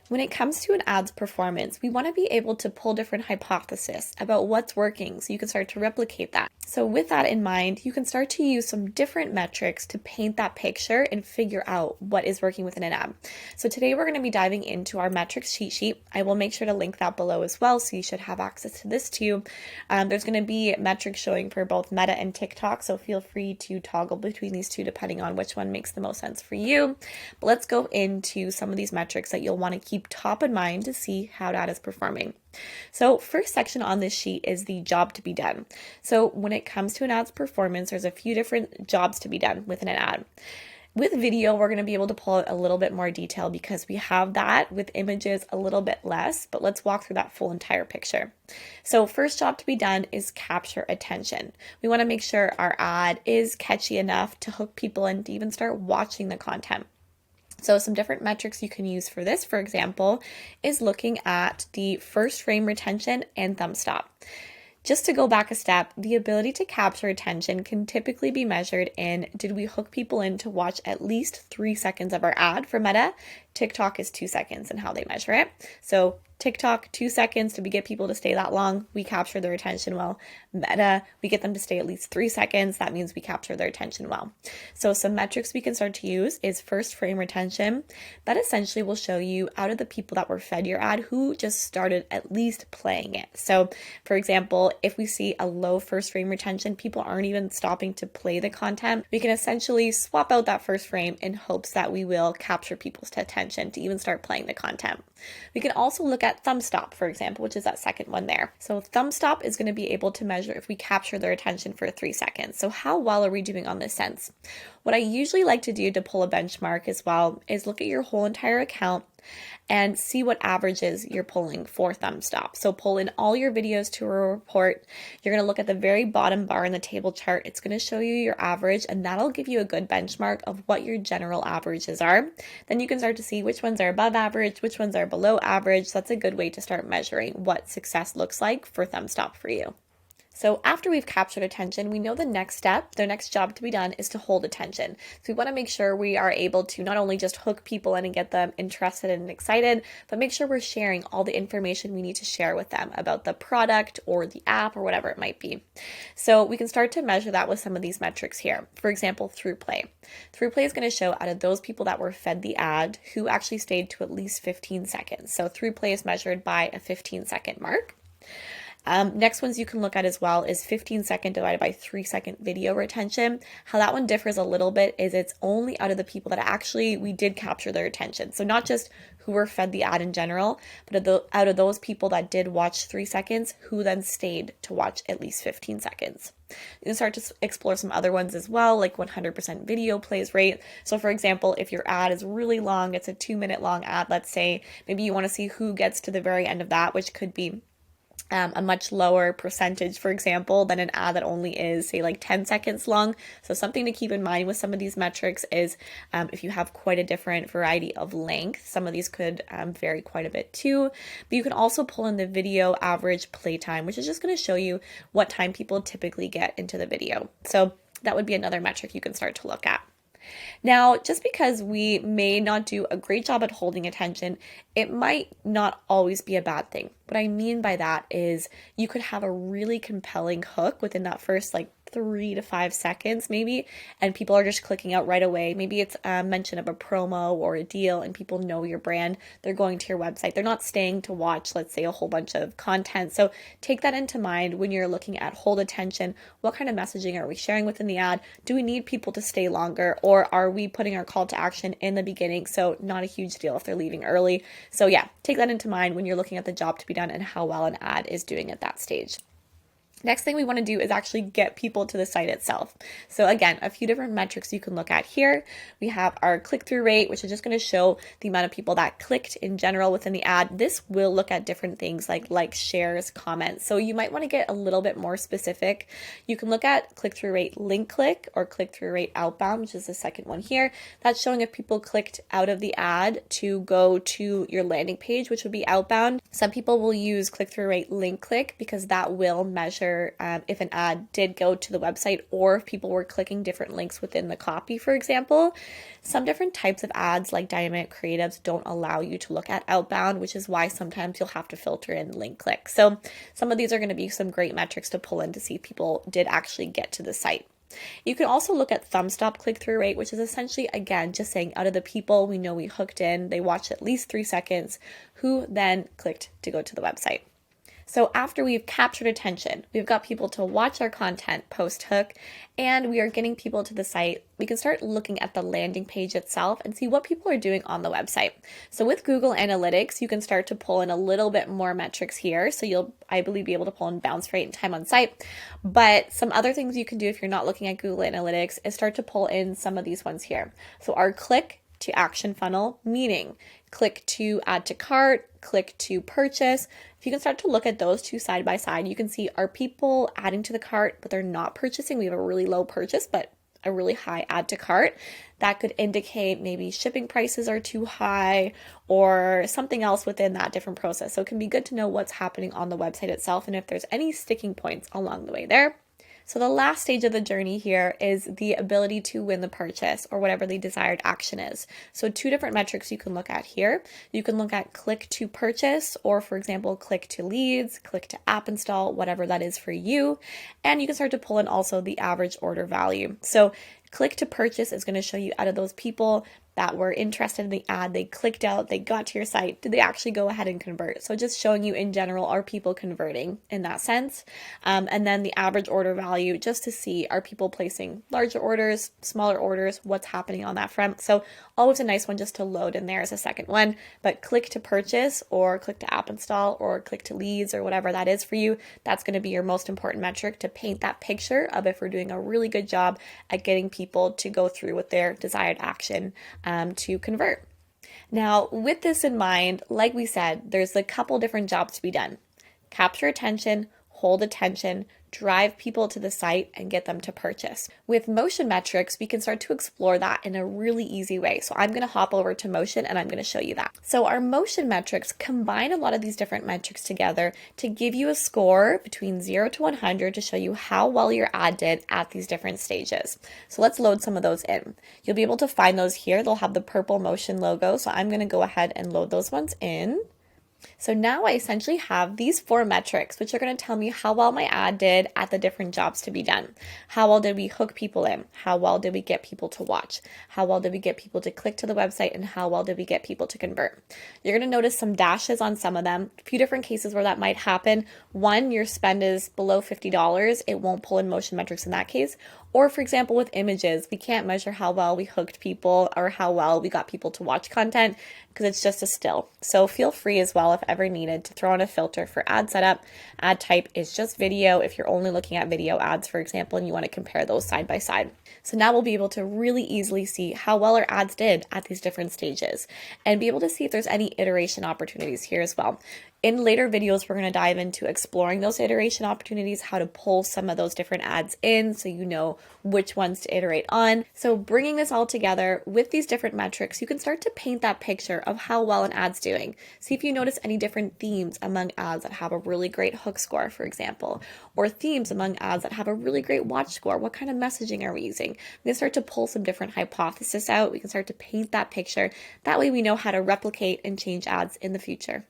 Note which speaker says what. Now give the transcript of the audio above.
Speaker 1: When it comes to an ad's performance, we want to be able to pull different hypotheses about what's working so you can start to replicate that. So with that in mind, you can start to use some different metrics to paint that picture and figure out what is working within an ad. So today we're going to be diving into our metrics cheat sheet. I will make sure to link that below as well, so you should have access to this too. There's going to be metrics showing for both Meta and TikTok, so feel free to toggle between these two depending on which one makes the most sense for you. But let's go into some of these metrics that you'll want to keep top of mind to see how that is performing. So first section on this sheet is the job to be done. So when it comes to an ad's performance, there's a few different jobs to be done within an ad. With video, we're going to be able to pull out a little bit more detail because we have that. With images, a little bit less, but let's walk through that full entire picture. So first job to be done is capture attention. We want to make sure our ad is catchy enough to hook people in to even start watching the content. So some different metrics you can use for this, for example, is looking at the first frame retention and thumb stop. Just to go back a step, the ability to capture attention can typically be measured in, did we hook people in to watch at least 3 seconds of our ad for Meta? TikTok is 2 seconds and how they measure it. So TikTok, 2 seconds to get people to stay that long, we capture their attention well. Meta, we get them to stay at least 3 seconds, that means we capture their attention well. So some metrics we can start to use is first frame retention. That essentially will show you out of the people that were fed your ad, who just started at least playing it. So for example, if we see a low first frame retention, people aren't even stopping to play the content, we can essentially swap out that first frame in hopes that we will capture people's attention to even start playing the content. We can also look at thumb stop, for example, which is that second one there. So thumb stop is going to be able to measure if we capture their attention for 3 seconds. So how well are we doing on this sense? What I usually like to do to pull a benchmark as well is look at your whole entire account and see what averages you're pulling for thumb stop. So pull in all your videos to a report. You're going to look at the very bottom bar in the table chart. It's going to show you your average, and that'll give you a good benchmark of what your general averages are. Then you can start to see which ones are above average, which ones are below average. That's a good way to start measuring what success looks like for thumb stop for you. So after we've captured attention, we know the next step, the next job to be done is to hold attention. So we want to make sure we are able to not only just hook people in and get them interested and excited, but make sure we're sharing all the information we need to share with them about the product or the app or whatever it might be. So we can start to measure that with some of these metrics here. For example, through play. Through play is going to show out of those people that were fed the ad who actually stayed to at least 15 seconds. So through play is measured by a 15-second mark. Next ones you can look at as well is 15-second divided by 3-second video retention. How that one differs a little bit is it's only out of the people that actually we did capture their attention. So not just who were fed the ad in general, but out of those people that did watch 3 seconds, who then stayed to watch at least 15 seconds. You can start to explore some other ones as well, like 100% video plays rate. So for example, if your ad is really long, it's a 2-minute long ad, let's say, maybe you want to see who gets to the very end of that, which could be a much lower percentage, for example, than an ad that only is, say, like 10 seconds long. So something to keep in mind with some of these metrics is if you have quite a different variety of length, some of these could vary quite a bit too. But you can also pull in the video average playtime, which is just going to show you what time people typically get into the video. So that would be another metric you can start to look at. Now, just because we may not do a great job at holding attention, it might not always be a bad thing. What I mean by that is you could have a really compelling hook within that first 3 to 5 seconds maybe, and people are just clicking out right away. Maybe it's a mention of a promo or a deal and people know your brand. They're going to your website. They're not staying to watch, let's say, a whole bunch of content. So take that into mind when you're looking at hold attention. What kind of messaging are we sharing within the ad? Do we need people to stay longer, or are we putting our call to action in the beginning? So not a huge deal if they're leaving early. So yeah, take that into mind when you're looking at the job to be done and how well an ad is doing at that stage. Next thing we want to do is actually get people to the site itself. So again, a few different metrics you can look at here. We have our click-through rate, which is just going to show the amount of people that clicked in general within the ad. This will look at different things like likes, shares, comments. So you might want to get a little bit more specific. You can look at click-through rate link click or click-through rate outbound, which is the second one here. That's showing if people clicked out of the ad to go to your landing page, which would be outbound. Some people will use click-through rate link click because that will measure capture if an ad did go to the website or if people were clicking different links within the copy, for example. Some different types of ads like dynamic creatives don't allow you to look at outbound, which is why sometimes you'll have to filter in link clicks. So some of these are going to be some great metrics to pull in to see if people did actually get to the site. You can also look at thumb stop click-through rate, which is essentially, again, just saying out of the people we know we hooked in, they watched at least 3 seconds, who then clicked to go to the website. So after we've captured attention, we've got people to watch our content post-hook, and we are getting people to the site, we can start looking at the landing page itself and see what people are doing on the website. So with Google Analytics, you can start to pull in a little bit more metrics here. So you'll, I believe, be able to pull in bounce rate and time on site. But some other things you can do if you're not looking at Google Analytics is start to pull in some of these ones here. So our click to action funnel, meaning click to add to cart, click to purchase. If you can start to look at those two side by side, you can see, are people adding to the cart, but they're not purchasing? We have a really low purchase, but a really high add to cart. That could indicate maybe shipping prices are too high or something else within that different process. So it can be good to know what's happening on the website itself and if there's any sticking points along the way there. So the last stage of the journey here is the ability to win the purchase or whatever the desired action is. So 2 different metrics you can look at here. You can look at click to purchase or, for example, click to leads, click to app install, whatever that is for you. And you can start to pull in also the average order value. So click to purchase is going to show you out of those people that were interested in the ad, they clicked out, they got to your site, did they actually go ahead and convert? So just showing you in general, are people converting in that sense? And then the average order value, just to see, are people placing larger orders, smaller orders, what's happening on that front? So always a nice one just to load in there as a second one, but click to purchase or click to app install or click to leads or whatever that is for you, that's going to be your most important metric to paint that picture of if we're doing a really good job at getting people to go through with their desired action to convert. Now, with this in mind, like we said, there's a couple different jobs to be done. Capture attention, hold attention, drive people to the site, and get them to purchase. With motion metrics, we can start to explore that in a really easy way. So I'm going to hop over to motion and I'm going to show you that. So our motion metrics combine a lot of these different metrics together to give you a score between 0 to 100 to show you how well your ad did at these different stages. So let's load some of those in. You'll be able to find those here. They'll have the purple motion logo. So I'm going to go ahead and load those ones in. So now I essentially have these 4 metrics, which are going to tell me how well my ad did at the different jobs to be done. How well did we hook people in? How well did we get people to watch? How well did we get people to click to the website? And how well did we get people to convert? You're going to notice some dashes on some of them. A few different cases where that might happen. One, your spend is below $50. It won't pull in motion metrics in that case. Or for example, with images, we can't measure how well we hooked people or how well we got people to watch content because it's just a still. So feel free as well, if ever needed, to throw in a filter for ad setup. Ad type is just video if you're only looking at video ads, for example, and you want to compare those side by side. So now we'll be able to really easily see how well our ads did at these different stages and be able to see if there's any iteration opportunities here as well. In later videos, we're going to dive into exploring those iteration opportunities, how to pull some of those different ads in so you know which ones to iterate on. So bringing this all together with these different metrics, you can start to paint that picture of how well an ad's doing. See if you notice any different themes among ads that have a really great hook score, for example, or themes among ads that have a really great watch score. What kind of messaging are we using? We can start to pull some different hypotheses out. We can start to paint that picture. That way we know how to replicate and change ads in the future.